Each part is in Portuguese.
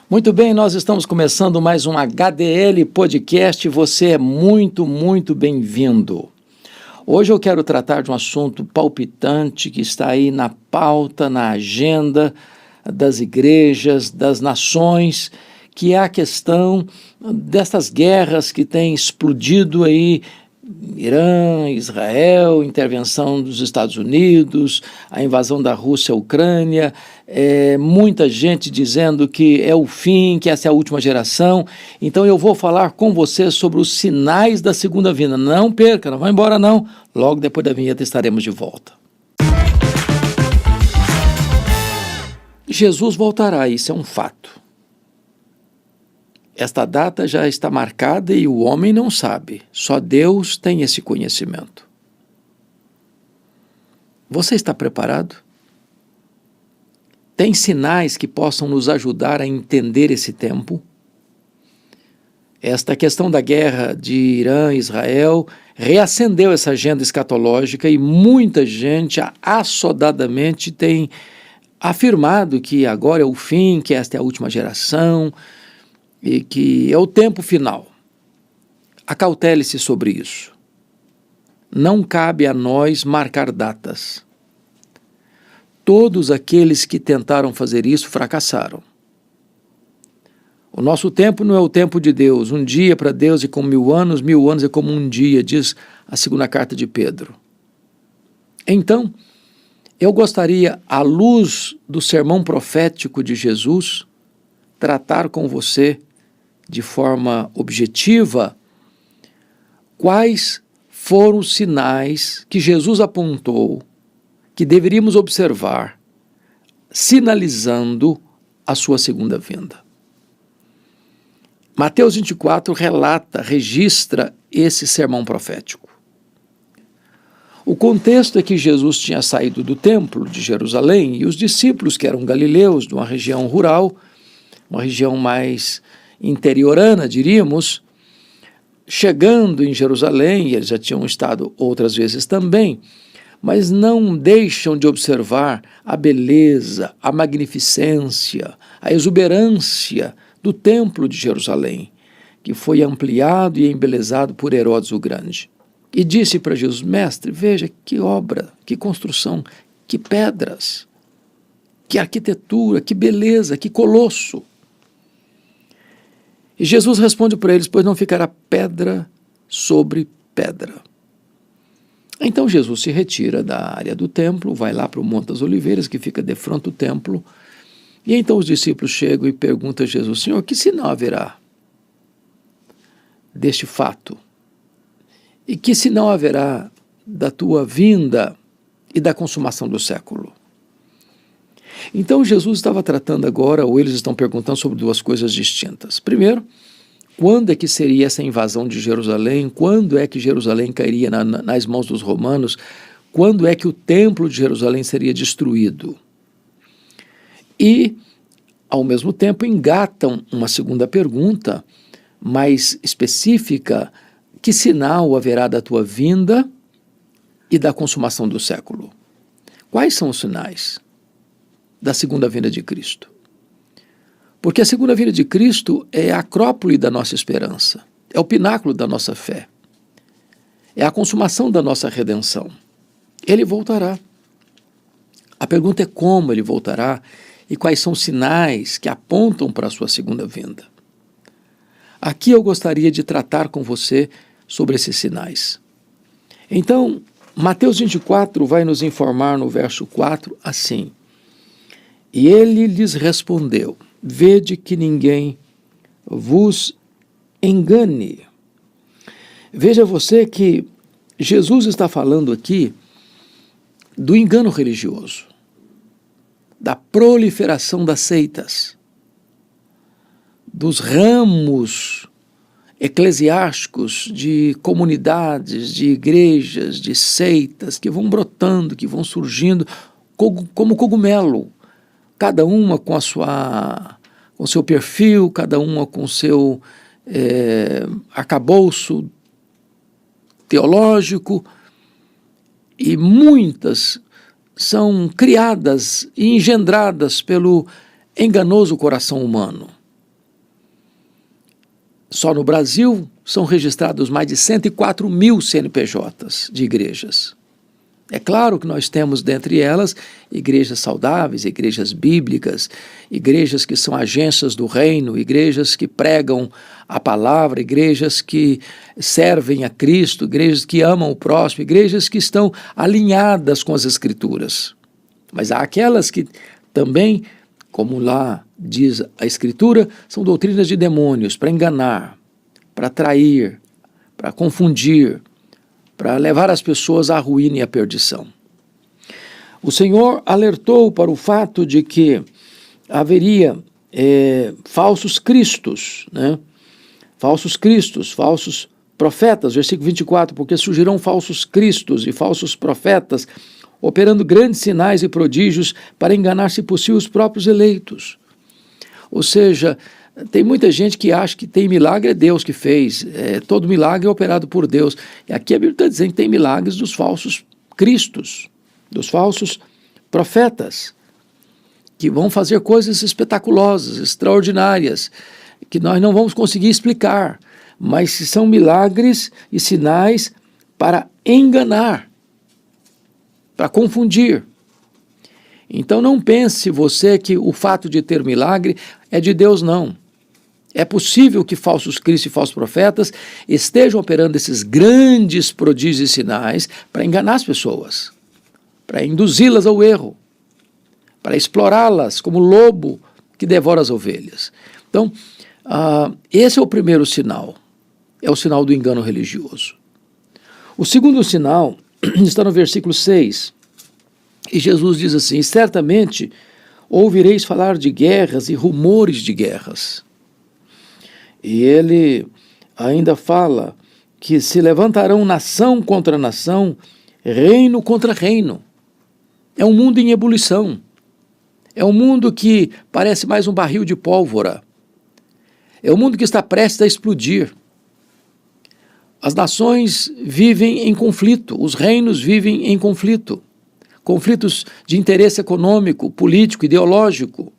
Muito bem, nós estamos começando mais um HDL Podcast. Você é muito bem-vindo. Hoje eu quero tratar de um assunto palpitante que está aí na pauta, na agenda das igrejas, das nações, que é a questão dessas guerras que têm explodido aí, Irã, Israel, intervenção dos Estados Unidos, a invasão da Rússia à Ucrânia, muita gente dizendo que é o fim, que essa é a última geração. Então eu vou falar com você sobre os sinais da segunda vinda. Não perca, não vá embora não. Logo depois da vinheta estaremos de volta. Jesus voltará, isso é um fato. Esta data já está marcada e o homem não sabe, só Deus tem esse conhecimento. Você está preparado? Tem sinais que possam nos ajudar a entender esse tempo? Esta questão da guerra de Irã e Israel reacendeu essa agenda escatológica e muita gente assodadamente tem afirmado que agora é o fim, que esta é a última geração, e que é o tempo final. Acautele-se sobre isso. Não cabe a nós marcar datas. Todos aqueles que tentaram fazer isso fracassaram. O nosso tempo não é o tempo de Deus. Um dia para Deus é como 1000 anos é como um dia, diz a segunda carta de Pedro. Então, eu gostaria, à luz do sermão profético de Jesus, tratar com você de forma objetiva quais foram os sinais que Jesus apontou que deveríamos observar, sinalizando a sua segunda vinda. Mateus 24 registra esse sermão profético. O contexto é que Jesus tinha saído do templo de Jerusalém e os discípulos, que eram galileus, de uma região rural, uma região mais interiorana, diríamos, chegando em Jerusalém, e eles já tinham estado outras vezes também, mas não deixam de observar a beleza, a magnificência, a exuberância do templo de Jerusalém, que foi ampliado e embelezado por Herodes o Grande. E disse para Jesus: mestre, veja que obra, que construção, que pedras, que arquitetura, que beleza, que colosso. E Jesus responde para eles: pois não ficará pedra sobre pedra. Então Jesus se retira da área do templo, vai lá para o Monte das Oliveiras, que fica de frente do templo, e então os discípulos chegam e perguntam a Jesus: Senhor, que sinal haverá deste fato? E que sinal haverá da tua vinda e da consumação do século? Então Jesus estava tratando agora, ou eles estão perguntando, sobre duas coisas distintas. Primeiro, quando é que seria essa invasão de Jerusalém? Quando é que Jerusalém cairia nas mãos dos romanos? Quando é que o templo de Jerusalém seria destruído? E, ao mesmo tempo, engatam uma segunda pergunta, mais específica: que sinal haverá da tua vinda e da consumação do século? Quais são os sinais da segunda vinda de Cristo? Porque a segunda vinda de Cristo é a acrópole da nossa esperança, é o pináculo da nossa fé, é a consumação da nossa redenção. Ele voltará. A pergunta é como ele voltará e quais são os sinais que apontam para a sua segunda vinda. Aqui eu gostaria de tratar com você sobre esses sinais. Então, Mateus 24 vai nos informar no verso 4 assim: e ele lhes respondeu: vede que ninguém vos engane. Veja você que Jesus está falando aqui do engano religioso, da proliferação das seitas, dos ramos eclesiásticos de comunidades, de igrejas, de seitas que vão brotando, que vão surgindo como cogumelo, cada uma com o seu perfil, cada uma com o seu arcabouço teológico, e muitas são criadas e engendradas pelo enganoso coração humano. Só no Brasil são registrados mais de 104 mil CNPJs de igrejas. É claro que nós temos dentre elas igrejas saudáveis, igrejas bíblicas, igrejas que são agências do reino, igrejas que pregam a palavra, igrejas que servem a Cristo, igrejas que amam o próximo, igrejas que estão alinhadas com as Escrituras. Mas há aquelas que também, como lá diz a Escritura, são doutrinas de demônios para enganar, para atrair, para confundir, para levar as pessoas à ruína e à perdição. O Senhor alertou para o fato de que haveria falsos cristos, né? Falsos cristos, falsos profetas, versículo 24, porque surgirão falsos cristos e falsos profetas, operando grandes sinais e prodígios para enganar, se possível, os próprios eleitos. Ou seja, tem muita gente que acha que tem milagre, é Deus que fez, todo milagre é operado por Deus. E aqui a Bíblia está dizendo que tem milagres dos falsos cristos, dos falsos profetas, que vão fazer coisas espetaculosas, extraordinárias, que nós não vamos conseguir explicar, mas são milagres e sinais para enganar, para confundir. Então não pense você que o fato de ter milagre é de Deus, não. É possível que falsos cristos e falsos profetas estejam operando esses grandes prodígios e sinais para enganar as pessoas, para induzi-las ao erro, para explorá-las como lobo que devora as ovelhas. Então, esse é o primeiro sinal, é o sinal do engano religioso. O segundo sinal está no versículo 6, e Jesus diz assim: certamente ouvireis falar de guerras e rumores de guerras. E ele ainda fala que se levantarão nação contra nação, reino contra reino. É um mundo em ebulição. É um mundo que parece mais um barril de pólvora. É um mundo que está prestes a explodir. As nações vivem em conflito, os reinos vivem em conflito. Conflitos de interesse econômico, político, ideológico.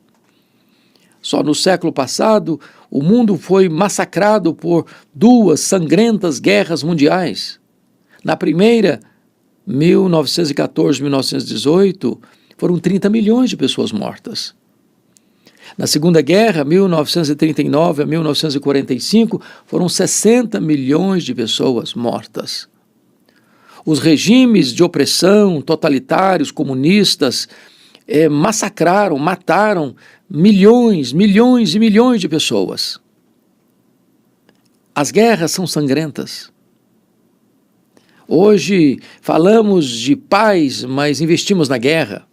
Só no século passado, o mundo foi massacrado por 2 sangrentas guerras mundiais. Na primeira, 1914-1918, foram 30 milhões de pessoas mortas. Na Segunda Guerra, 1939 a 1945, foram 60 milhões de pessoas mortas. Os regimes de opressão, totalitários, comunistas, massacraram, mataram milhões e milhões de pessoas. As guerras são sangrentas. Hoje falamos de paz, mas investimos na guerra.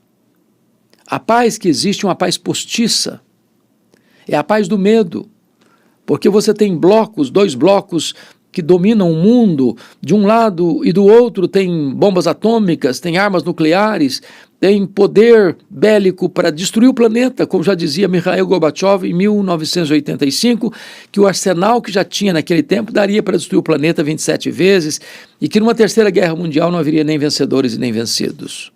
A paz que existe é uma paz postiça. É a paz do medo. Porque você tem blocos, 2 blocos que dominam o mundo, de um lado e do outro tem bombas atômicas, tem armas nucleares, tem poder bélico para destruir o planeta, como já dizia Mikhail Gorbachev em 1985, que o arsenal que já tinha naquele tempo daria para destruir o planeta 27 vezes, e que numa terceira guerra mundial não haveria nem vencedores e nem vencidos.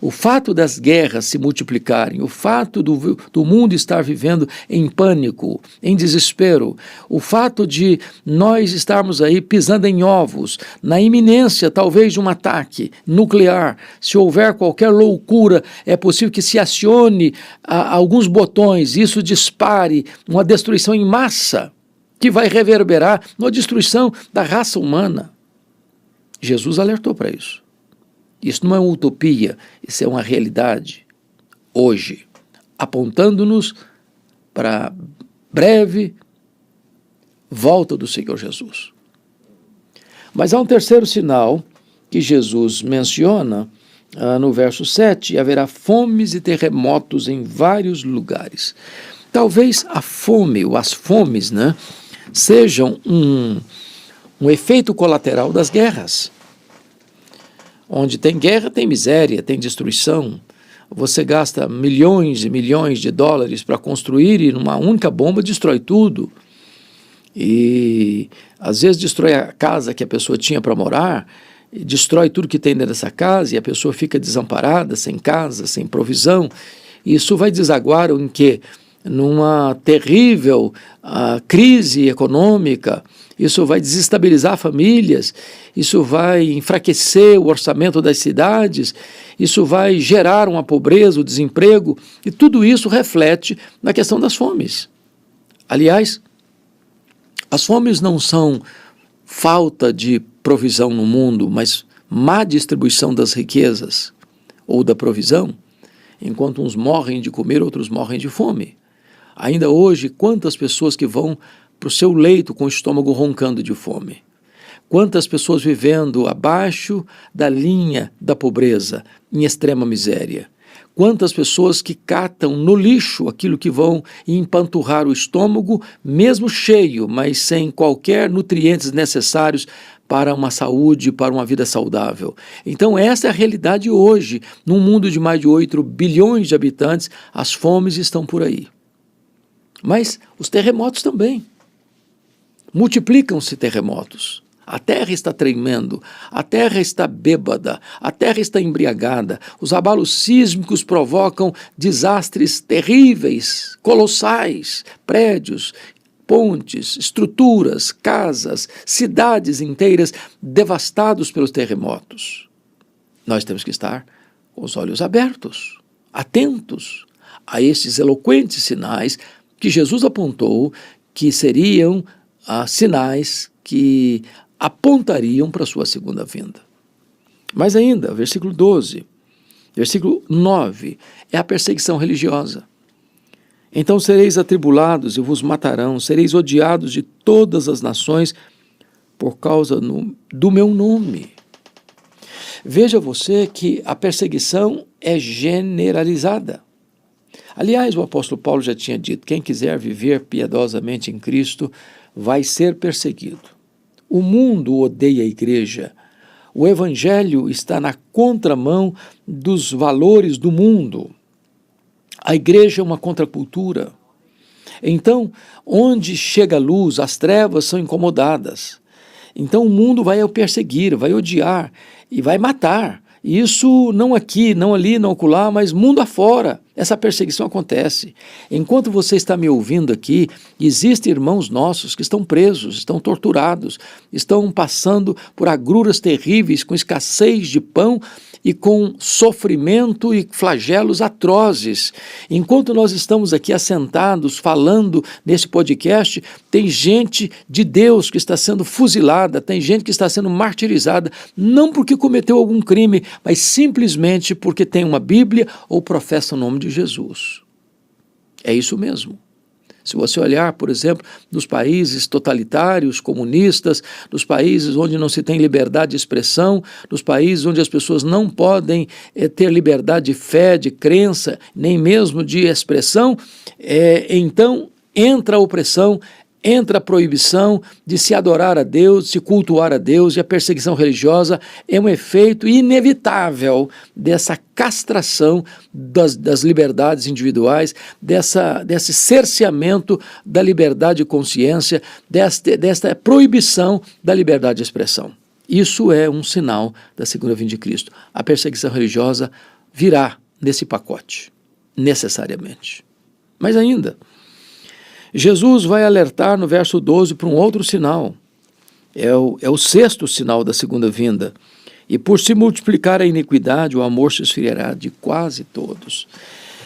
O fato das guerras se multiplicarem, o fato do mundo estar vivendo em pânico, em desespero, o fato de nós estarmos aí pisando em ovos, na iminência talvez de um ataque nuclear, se houver qualquer loucura, é possível que se acione alguns botões, isso dispare uma destruição em massa, que vai reverberar na destruição da raça humana. Jesus alertou para isso. Isso não é uma utopia, isso é uma realidade, hoje, apontando-nos para a breve volta do Senhor Jesus. Mas há um terceiro sinal que Jesus menciona no verso 7, haverá fomes e terremotos em vários lugares. Talvez a fome, ou as fomes, sejam um efeito colateral das guerras. Onde tem guerra, tem miséria, tem destruição. Você gasta milhões e milhões de dólares para construir e numa única bomba destrói tudo. E às vezes destrói a casa que a pessoa tinha para morar, destrói tudo que tem dentro dessa casa e a pessoa fica desamparada, sem casa, sem provisão. E isso vai desaguar em quê? numa terrível crise econômica. Isso vai desestabilizar famílias, isso vai enfraquecer o orçamento das cidades, isso vai gerar uma pobreza, o desemprego, e tudo isso reflete na questão das fomes. Aliás, as fomes não são falta de provisão no mundo, mas má distribuição das riquezas ou da provisão. Enquanto uns morrem de comer, outros morrem de fome. Ainda hoje, quantas pessoas que vão para o seu leito com o estômago roncando de fome? Quantas pessoas vivendo abaixo da linha da pobreza, em extrema miséria? Quantas pessoas que catam no lixo aquilo que vão empanturrar o estômago, mesmo cheio, mas sem qualquer nutrientes necessários para uma saúde, para uma vida saudável. Então essa é a realidade hoje. Num mundo de mais de 8 bilhões de habitantes, as fomes estão por aí. Mas os terremotos também. Multiplicam-se terremotos. A terra está tremendo, a terra está bêbada, a terra está embriagada. Os abalos sísmicos provocam desastres terríveis, colossais, prédios, pontes, estruturas, casas, cidades inteiras devastados pelos terremotos. Nós temos que estar com os olhos abertos, atentos a estes eloquentes sinais que Jesus apontou, que seriam sinais que apontariam para a sua segunda vinda. Mas ainda, versículo 12, versículo 9, é a perseguição religiosa. Então sereis atribulados e vos matarão, sereis odiados de todas as nações por causa do meu nome. Veja você que a perseguição é generalizada. Aliás, o apóstolo Paulo já tinha dito, quem quiser viver piedosamente em Cristo vai ser perseguido. O mundo odeia a igreja. O evangelho está na contramão dos valores do mundo. A igreja é uma contracultura. Então, onde chega a luz, as trevas são incomodadas. Então o mundo vai perseguir, vai odiar e vai matar. Isso não aqui, não ali, não acolá, mas mundo afora. Essa perseguição acontece. Enquanto você está me ouvindo aqui, existem irmãos nossos que estão presos, estão torturados, estão passando por agruras terríveis, com escassez de pão e com sofrimento e flagelos atrozes. Enquanto nós estamos aqui assentados, falando nesse podcast, tem gente de Deus que está sendo fuzilada, tem gente que está sendo martirizada, não porque cometeu algum crime, mas simplesmente porque tem uma Bíblia ou professa o nome de Jesus. É isso mesmo. Se você olhar, por exemplo, nos países totalitários, comunistas, nos países onde não se tem liberdade de expressão, nos países onde as pessoas não podem ter liberdade de fé, de crença, nem mesmo de expressão, então entra a opressão, entra a proibição de se adorar a Deus, de se cultuar a Deus, e a perseguição religiosa é um efeito inevitável dessa castração das liberdades individuais, desse cerceamento da liberdade de consciência, desta proibição da liberdade de expressão. Isso é um sinal da segunda vinda de Cristo. A perseguição religiosa virá nesse pacote, necessariamente. Mas ainda, Jesus vai alertar no verso 12 para um outro sinal. É o sexto sinal da segunda vinda. E por se multiplicar a iniquidade, o amor se esfriará de quase todos.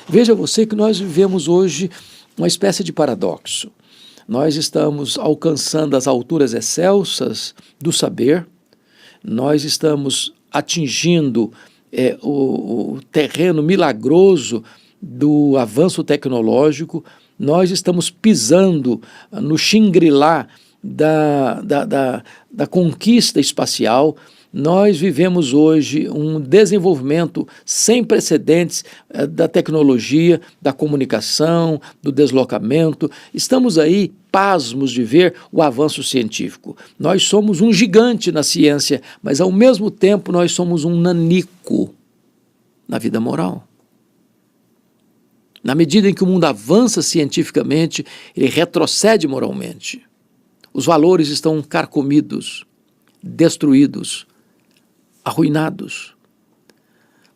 Veja você que nós vivemos hoje uma espécie de paradoxo. Nós estamos alcançando as alturas excelsas do saber, nós estamos atingindo o terreno milagroso do avanço tecnológico, nós estamos pisando no Shangri-La da conquista espacial. Nós vivemos hoje um desenvolvimento sem precedentes da tecnologia, da comunicação, do deslocamento. Estamos aí pasmos de ver o avanço científico. Nós somos um gigante na ciência, mas ao mesmo tempo nós somos um nanico na vida moral. Na medida em que o mundo avança cientificamente, ele retrocede moralmente. Os valores estão carcomidos, destruídos, arruinados.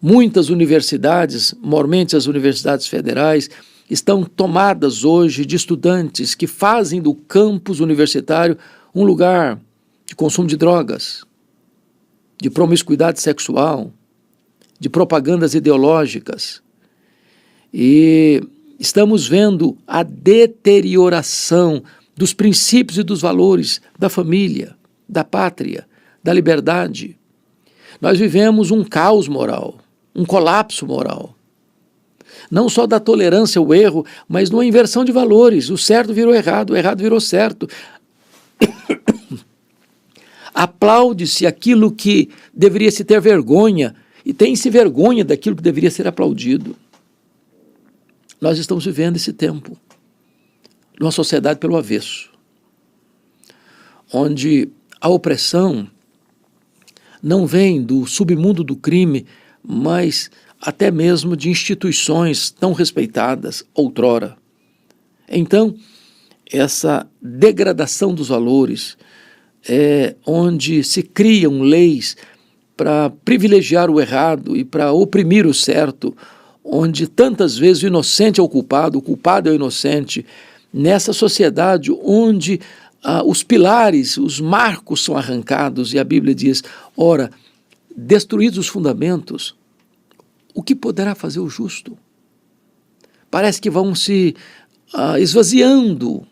Muitas universidades, mormente as universidades federais, estão tomadas hoje de estudantes que fazem do campus universitário um lugar de consumo de drogas, de promiscuidade sexual, de propagandas ideológicas. E estamos vendo a deterioração dos princípios e dos valores da família, da pátria, da liberdade. Nós vivemos um caos moral, um colapso moral. Não só da tolerância ao erro, mas numa inversão de valores. O certo virou errado, o errado virou certo. Aplaude-se aquilo que deveria se ter vergonha e tem-se vergonha daquilo que deveria ser aplaudido. Nós estamos vivendo esse tempo, numa sociedade pelo avesso, onde a opressão não vem do submundo do crime, mas até mesmo de instituições tão respeitadas outrora. Então, essa degradação dos valores, onde se criam leis para privilegiar o errado e para oprimir o certo, onde tantas vezes o inocente é o culpado é o inocente, nessa sociedade onde os pilares, os marcos são arrancados, e a Bíblia diz, ora, destruídos os fundamentos, o que poderá fazer o justo? Parece que vão se esvaziando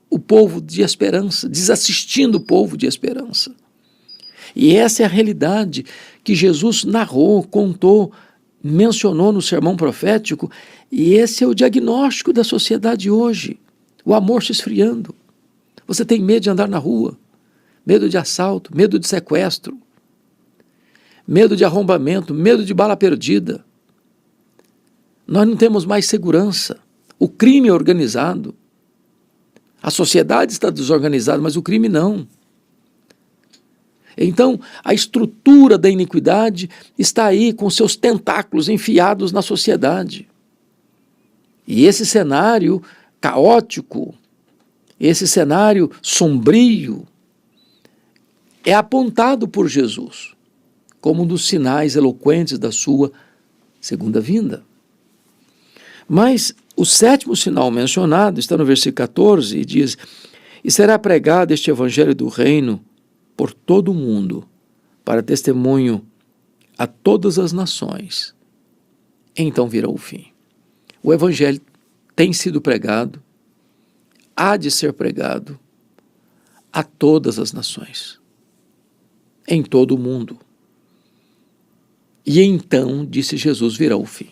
o povo de esperança, desassistindo o povo de esperança. E essa é a realidade que Jesus narrou, contou, mencionou no sermão profético, e esse é o diagnóstico da sociedade hoje. O amor se esfriando. Você tem medo de andar na rua, medo de assalto, medo de sequestro, medo de arrombamento, medo de bala perdida. Nós não temos mais segurança. O crime é organizado. A sociedade está desorganizada, mas o crime não. Então, a estrutura da iniquidade está aí com seus tentáculos enfiados na sociedade. E esse cenário caótico, esse cenário sombrio, é apontado por Jesus como um dos sinais eloquentes da sua segunda vinda. Mas o sétimo sinal mencionado está no versículo 14 e diz: e será pregado este evangelho do reino por todo o mundo, para testemunho a todas as nações. Então virá o fim. O evangelho tem sido pregado, há de ser pregado a todas as nações, em todo o mundo. E então, disse Jesus, virá o fim.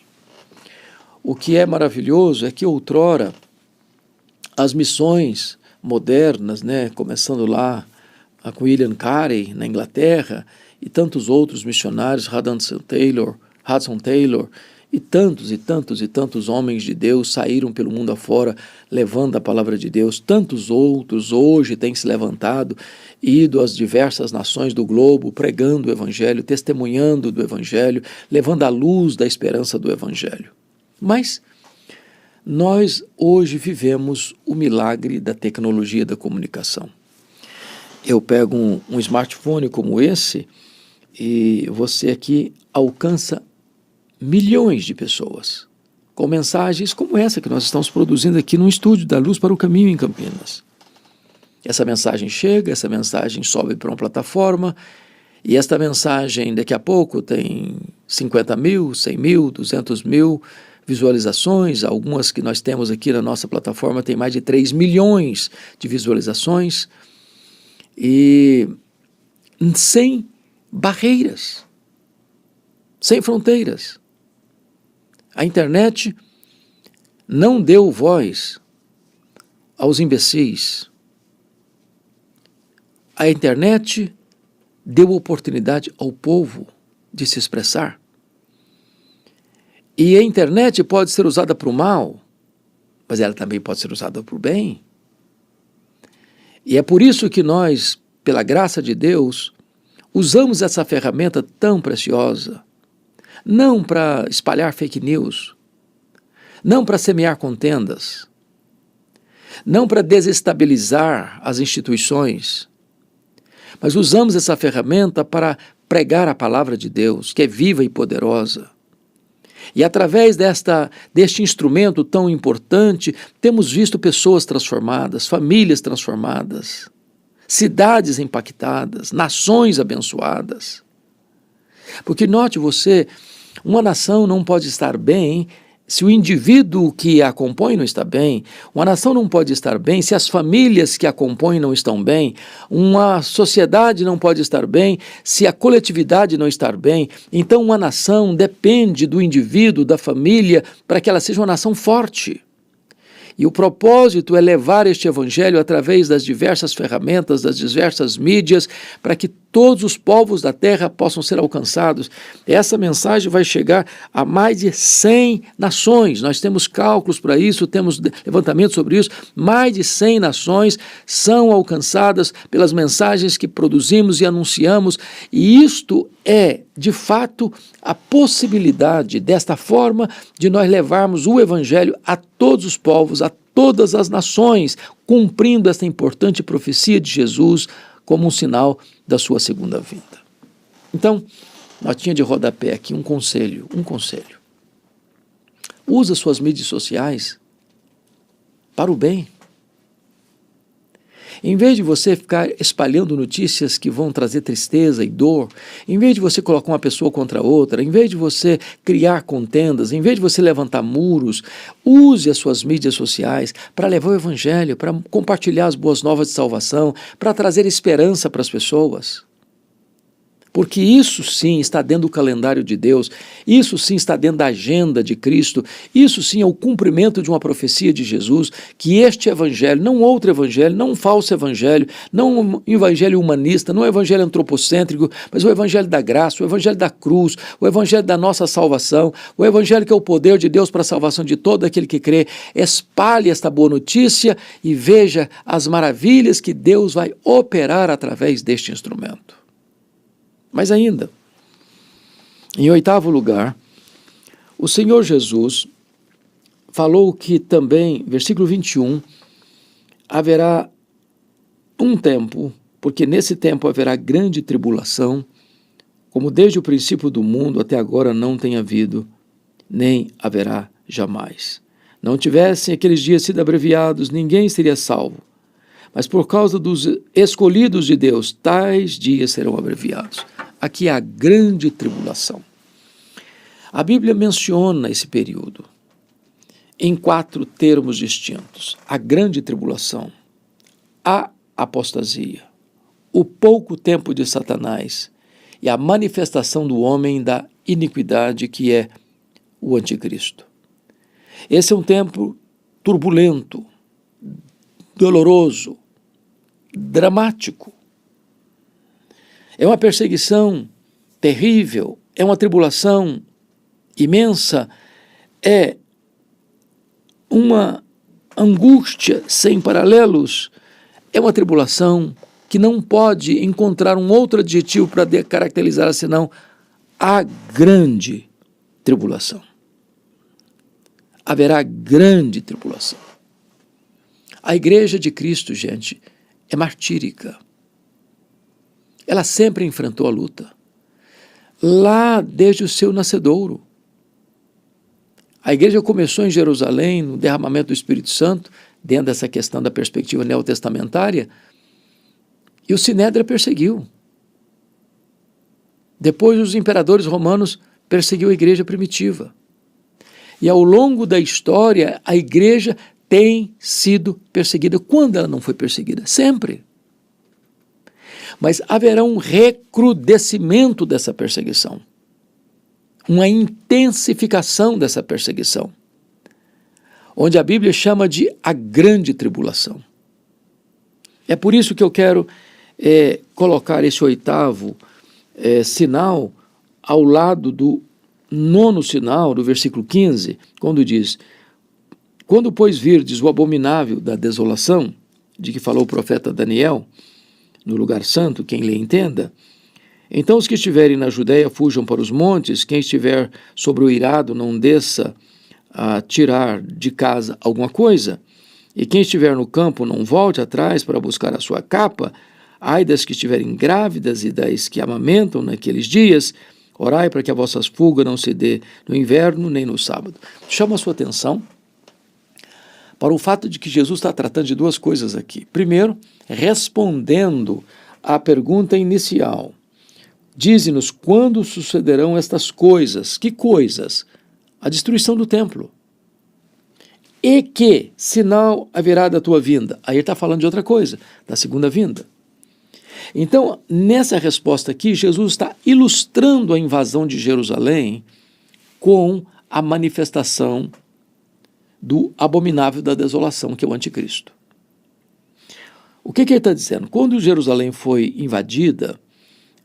O que é maravilhoso é que outrora as missões modernas, começando lá com William Carey na Inglaterra e tantos outros missionários, Hudson Taylor e tantos homens de Deus saíram pelo mundo afora levando a palavra de Deus. Tantos outros hoje têm se levantado, ido às diversas nações do globo, pregando o evangelho, testemunhando do evangelho, levando a luz da esperança do evangelho. Mas nós hoje vivemos o milagre da tecnologia da comunicação. Eu pego um smartphone como esse e você aqui alcança milhões de pessoas com mensagens como essa que nós estamos produzindo aqui no estúdio da Luz para o Caminho em Campinas. Essa mensagem chega, essa mensagem sobe para uma plataforma e esta mensagem daqui a pouco tem 50 mil, 100 mil, 200 mil visualizações. Algumas que nós temos aqui na nossa plataforma tem mais de 3 milhões de visualizações. E sem barreiras, sem fronteiras. A internet não deu voz aos imbecis. A internet deu oportunidade ao povo de se expressar. E a internet pode ser usada para o mal, mas ela também pode ser usada para o bem. E é por isso que nós, pela graça de Deus, usamos essa ferramenta tão preciosa, não para espalhar fake news, não para semear contendas, não para desestabilizar as instituições, mas usamos essa ferramenta para pregar a palavra de Deus, que é viva e poderosa. E através deste instrumento tão importante, temos visto pessoas transformadas, famílias transformadas, cidades impactadas, nações abençoadas. Porque note você, uma nação não pode estar bem se o indivíduo que a compõe não está bem, uma nação não pode estar bem se as famílias que a compõem não estão bem, uma sociedade não pode estar bem se a coletividade não estar bem. Então uma nação depende do indivíduo, da família, para que ela seja uma nação forte. E o propósito é levar este evangelho através das diversas ferramentas, das diversas mídias, para que todos os povos da terra possam ser alcançados. Essa mensagem vai chegar a mais de 100 nações. Nós temos cálculos para isso, temos levantamento sobre isso. Mais de 100 nações são alcançadas pelas mensagens que produzimos e anunciamos. E isto é, de fato, a possibilidade, desta forma, de nós levarmos o evangelho a todos os povos, a todas as nações, cumprindo esta importante profecia de Jesus como um sinal da sua segunda vinda. Então, notinha de rodapé aqui, um conselho. Usa suas mídias sociais para o bem. Em vez de você ficar espalhando notícias que vão trazer tristeza e dor, em vez de você colocar uma pessoa contra outra, em vez de você criar contendas, em vez de você levantar muros, use as suas mídias sociais para levar o evangelho, para compartilhar as boas novas de salvação, para trazer esperança para as pessoas. Porque isso sim está dentro do calendário de Deus, isso sim está dentro da agenda de Cristo, isso sim é o cumprimento de uma profecia de Jesus, que este evangelho, não outro evangelho, não um falso evangelho, não um evangelho humanista, não um evangelho antropocêntrico, mas o evangelho da graça, o evangelho da cruz, o evangelho da nossa salvação, o evangelho que é o poder de Deus para a salvação de todo aquele que crê. Espalhe esta boa notícia e veja as maravilhas que Deus vai operar através deste instrumento. Mas ainda, em 8º lugar, o Senhor Jesus falou que também, versículo 21, haverá um tempo, porque nesse tempo haverá grande tribulação, como desde o princípio do mundo até agora não tem havido, nem haverá jamais. Não tivessem aqueles dias sido abreviados, ninguém seria salvo. Mas por causa dos escolhidos de Deus, tais dias serão abreviados. Aqui é a grande tribulação. A Bíblia menciona esse período em 4 termos distintos: a grande tribulação, a apostasia, o pouco tempo de Satanás e a manifestação do homem da iniquidade, que é o anticristo. Esse é um tempo turbulento, doloroso, dramático. É uma perseguição terrível, é uma tribulação imensa, é uma angústia sem paralelos, é uma tribulação que não pode encontrar um outro adjetivo para caracterizar senão a grande tribulação. Haverá grande tribulação. A igreja de Cristo, gente, é martírica. Ela sempre enfrentou a luta. Lá desde o seu nascedouro. A igreja começou em Jerusalém, no derramamento do Espírito Santo, dentro dessa questão da perspectiva neotestamentária, e o Sinédrio perseguiu. Depois os imperadores romanos perseguiu a igreja primitiva. E ao longo da história, a igreja tem sido perseguida. Quando ela não foi perseguida? Sempre. Mas haverá um recrudescimento dessa perseguição, uma intensificação dessa perseguição, onde a Bíblia chama de a grande tribulação. É por isso que eu quero colocar esse 8º sinal ao lado do 9º sinal, do versículo 15, quando diz: quando, pois, virdes o abominável da desolação, de que falou o profeta Daniel, no lugar santo, quem lhe entenda, então os que estiverem na Judéia fujam para os montes, quem estiver sobre o eirado não desça a tirar de casa alguma coisa, e quem estiver no campo não volte atrás para buscar a sua capa, ai das que estiverem grávidas e das que amamentam naqueles dias, Orai para que a vossa fuga não se dê no inverno nem no sábado. Chama a sua atenção para o fato de que Jesus está tratando de duas coisas aqui. Primeiro, respondendo à pergunta inicial. Dize-nos quando sucederão estas coisas. Que coisas? A destruição do templo. E que sinal haverá da tua vinda? Aí ele está falando de outra coisa, da segunda vinda. Então, nessa resposta aqui, Jesus está ilustrando a invasão de Jerusalém com a manifestação do abominável da desolação, que é o anticristo. O que ele está dizendo? Quando Jerusalém foi invadida,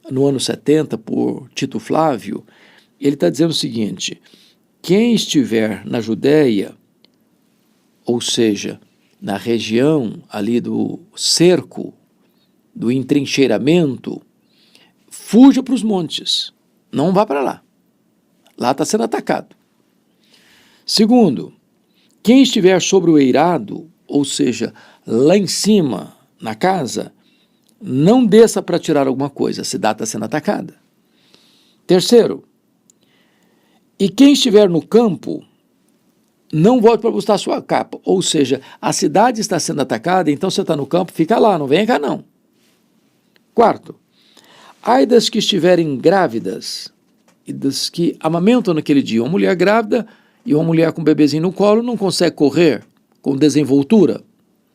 no ano 70, por Tito Flávio, ele está dizendo o seguinte: quem estiver na Judéia, ou seja, na região ali do cerco, do entrincheiramento, fuja para os montes, não vá para lá. Lá está sendo atacado. Segundo, quem estiver sobre o eirado, ou seja, lá em cima, na casa, não desça para tirar alguma coisa, a cidade está sendo atacada. Terceiro, e quem estiver no campo, não volte para buscar a sua capa, ou seja, a cidade está sendo atacada, então você está no campo, fica lá, não vem cá não. Quarto, ai das que estiverem grávidas e das que amamentam naquele dia. Uma mulher grávida e uma mulher com um bebezinho no colo não consegue correr com desenvoltura.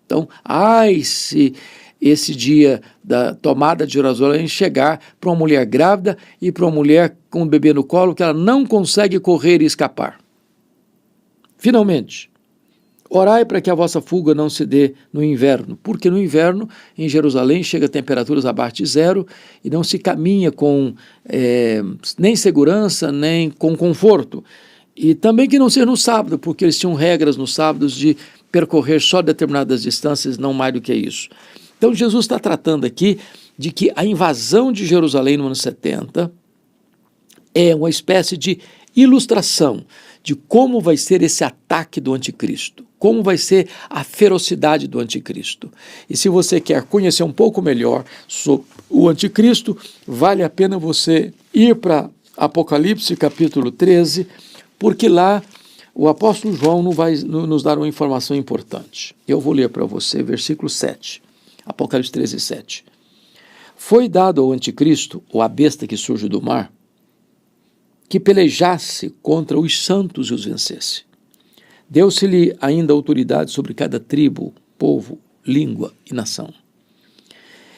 Então, ai se esse dia da tomada de Jerusalém chegar para uma mulher grávida e para uma mulher com um bebê no colo que ela não consegue correr e escapar. Finalmente, orai para que a vossa fuga não se dê no inverno, porque no inverno, em Jerusalém, chega a temperaturas abaixo de zero e não se caminha com nem segurança, nem com conforto. E também que não seja no sábado, porque eles tinham regras nos sábados de percorrer só determinadas distâncias, não mais do que isso. Então Jesus está tratando aqui de que a invasão de Jerusalém no ano 70 é uma espécie de ilustração de como vai ser esse ataque do anticristo, como vai ser a ferocidade do anticristo. E se você quer conhecer um pouco melhor sobre o anticristo, vale a pena você ir para Apocalipse capítulo 13, porque lá o apóstolo João vai nos dar uma informação importante. Eu vou ler para você, versículo 7, Apocalipse 13, 7. Foi dado ao anticristo, ou à besta que surge do mar, que pelejasse contra os santos e os vencesse. Deu-se-lhe ainda autoridade sobre cada tribo, povo, língua e nação.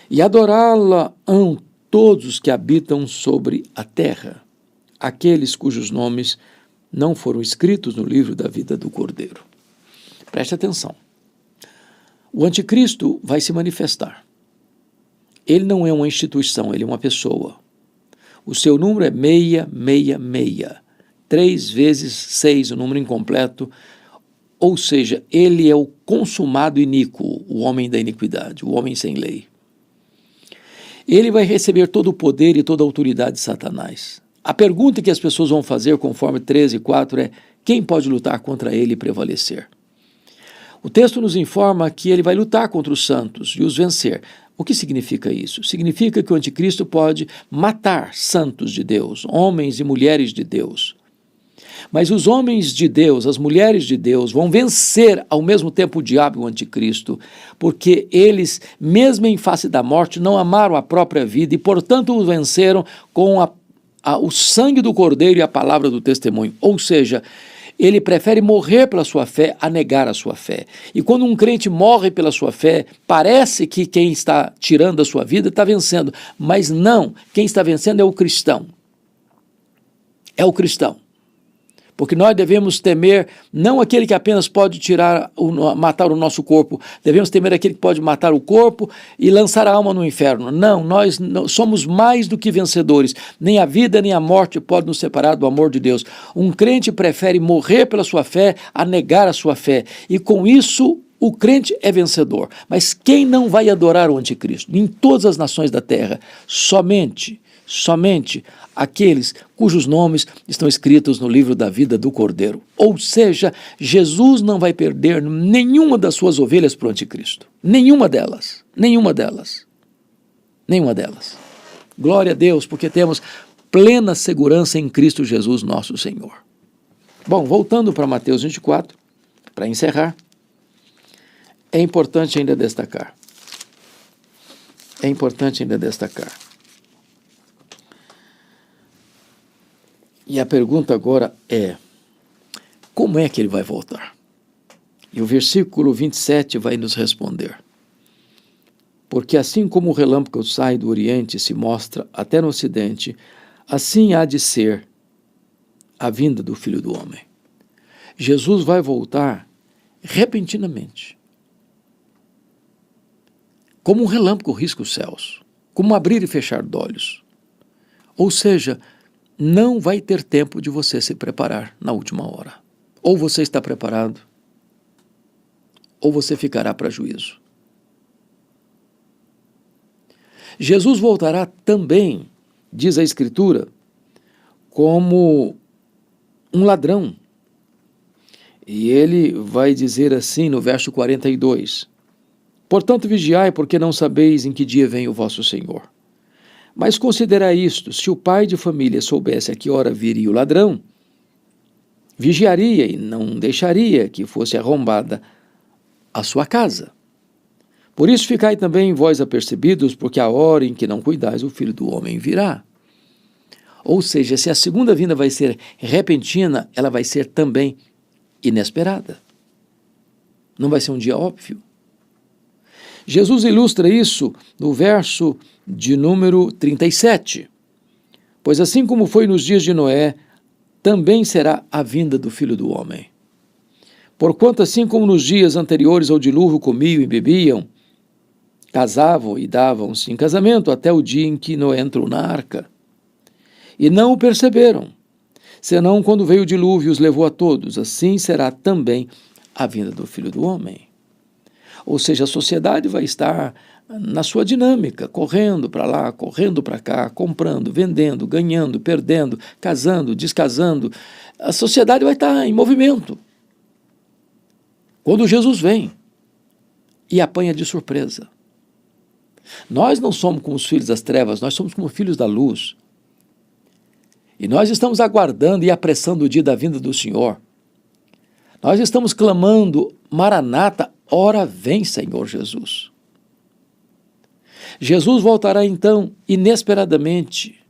E adorá-la-ão todos os que habitam sobre a terra, aqueles cujos nomes não foram escritos no livro da vida do Cordeiro. Preste atenção. O anticristo vai se manifestar. Ele não é uma instituição, ele é uma pessoa. O seu número é 666, 3 vezes 6, o número incompleto, ou seja, ele é o consumado iníquo, o homem da iniquidade, o homem sem lei. Ele vai receber todo o poder e toda a autoridade de Satanás. A pergunta que as pessoas vão fazer, conforme 13:4, é: quem pode lutar contra ele e prevalecer? O texto nos informa que ele vai lutar contra os santos e os vencer. O que significa isso? Significa que o anticristo pode matar santos de Deus, homens e mulheres de Deus. Mas os homens de Deus, as mulheres de Deus, vão vencer ao mesmo tempo o diabo e o anticristo, porque eles, mesmo em face da morte, não amaram a própria vida e, portanto, o venceram com o sangue do Cordeiro e a palavra do testemunho. Ou seja, ele prefere morrer pela sua fé a negar a sua fé. E quando um crente morre pela sua fé, parece que quem está tirando a sua vida está vencendo. Mas não, quem está vencendo é o cristão. É o cristão. Porque nós devemos temer não aquele que apenas pode matar o nosso corpo, devemos temer aquele que pode matar o corpo e lançar a alma no inferno. Não, nós somos mais do que vencedores. Nem a vida nem a morte podem nos separar do amor de Deus. Um crente prefere morrer pela sua fé a negar a sua fé. E com isso, o crente é vencedor. Mas quem não vai adorar o anticristo? Em todas as nações da terra, somente aqueles cujos nomes estão escritos no livro da vida do Cordeiro. Ou seja, Jesus não vai perder nenhuma das suas ovelhas para o anticristo. Nenhuma delas. Glória a Deus, porque temos plena segurança em Cristo Jesus, nosso Senhor. Bom, voltando para Mateus 24, para encerrar, é importante ainda destacar. E a pergunta agora é: como é que ele vai voltar? E o versículo 27 vai nos responder. Porque assim como o relâmpago sai do Oriente e se mostra até no Ocidente, assim há de ser a vinda do Filho do Homem. Jesus vai voltar repentinamente. Como um relâmpago risca os céus, como um abrir e fechar de olhos. Ou seja, não vai ter tempo de você se preparar na última hora. Ou você está preparado, ou você ficará para juízo. Jesus voltará também, diz a Escritura, como um ladrão. E ele vai dizer assim no verso 42, portanto vigiai, porque não sabeis em que dia vem o vosso Senhor. Mas considerai isto, se o pai de família soubesse a que hora viria o ladrão, vigiaria e não deixaria que fosse arrombada a sua casa. Por isso ficai também vós apercebidos, porque a hora em que não cuidais o Filho do Homem virá. Ou seja, se a segunda vinda vai ser repentina, ela vai ser também inesperada. Não vai ser um dia óbvio. Jesus ilustra isso no verso de número 37. Pois assim como foi nos dias de Noé, também será a vinda do Filho do Homem. Porquanto assim como nos dias anteriores ao dilúvio comiam e bebiam, casavam e davam-se em casamento até o dia em que Noé entrou na arca. E não o perceberam, senão quando veio o dilúvio os levou a todos, assim será também a vinda do Filho do Homem. Ou seja, a sociedade vai estar na sua dinâmica, correndo para lá, correndo para cá, comprando, vendendo, ganhando, perdendo, casando, descasando. A sociedade vai estar em movimento. Quando Jesus vem e apanha de surpresa. Nós não somos como os filhos das trevas, nós somos como filhos da luz. E nós estamos aguardando e apressando o dia da vinda do Senhor. Nós estamos clamando, Maranata, ora vem, Senhor Jesus. Jesus voltará então inesperadamente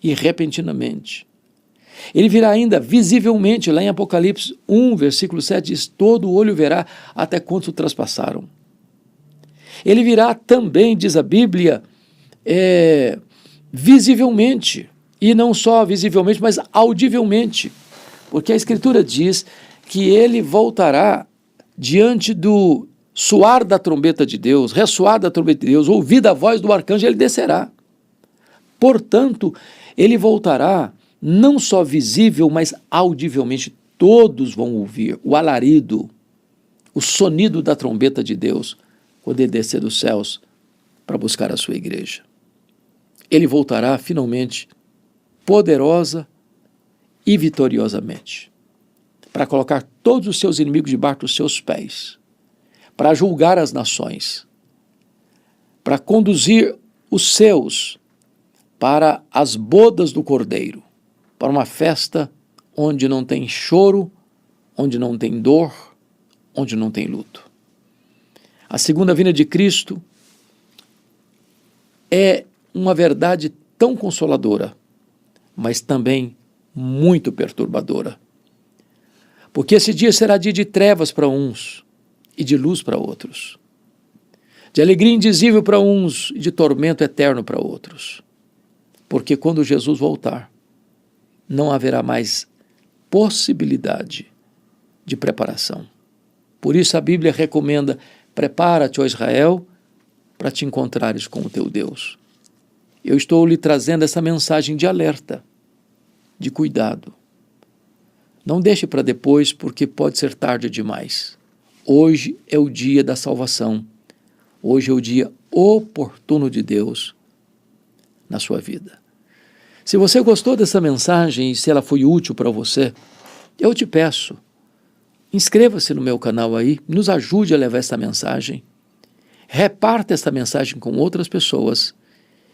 e repentinamente. Ele virá ainda visivelmente, lá em Apocalipse 1, versículo 7, diz, todo olho verá até quantos o traspassaram. Ele virá também, diz a Bíblia, visivelmente, e não só visivelmente, mas audivelmente, porque a Escritura diz que ele voltará diante do soar da trombeta de Deus, ressoar da trombeta de Deus, ouvir a voz do arcanjo, ele descerá. Portanto, ele voltará não só visível, mas audivelmente, todos vão ouvir o alarido, o sonido da trombeta de Deus, quando ele descer dos céus para buscar a sua igreja. Ele voltará finalmente, poderosa e vitoriosamente, para colocar todos os seus inimigos debaixo dos seus pés, para julgar as nações, para conduzir os seus para as bodas do Cordeiro, para uma festa onde não tem choro, onde não tem dor, onde não tem luto. A segunda vinda de Cristo é uma verdade tão consoladora, mas também muito perturbadora. Porque esse dia será dia de trevas para uns e de luz para outros, de alegria indizível para uns e de tormento eterno para outros. Porque quando Jesus voltar, não haverá mais possibilidade de preparação. Por isso a Bíblia recomenda, prepara-te, ó Israel, para te encontrares com o teu Deus. Eu estou lhe trazendo essa mensagem de alerta, de cuidado. Não deixe para depois, porque pode ser tarde demais. Hoje é o dia da salvação. Hoje é o dia oportuno de Deus na sua vida. Se você gostou dessa mensagem e se ela foi útil para você, eu te peço, inscreva-se no meu canal aí, nos ajude a levar essa mensagem, reparta essa mensagem com outras pessoas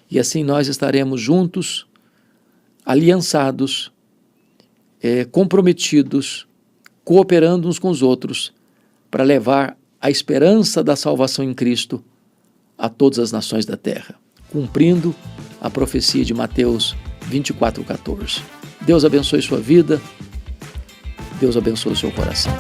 e assim nós estaremos juntos aliançados, comprometidos, cooperando uns com os outros para levar a esperança da salvação em Cristo a todas as nações da terra, cumprindo a profecia de Mateus 24:14. Deus abençoe sua vida, Deus abençoe o seu coração.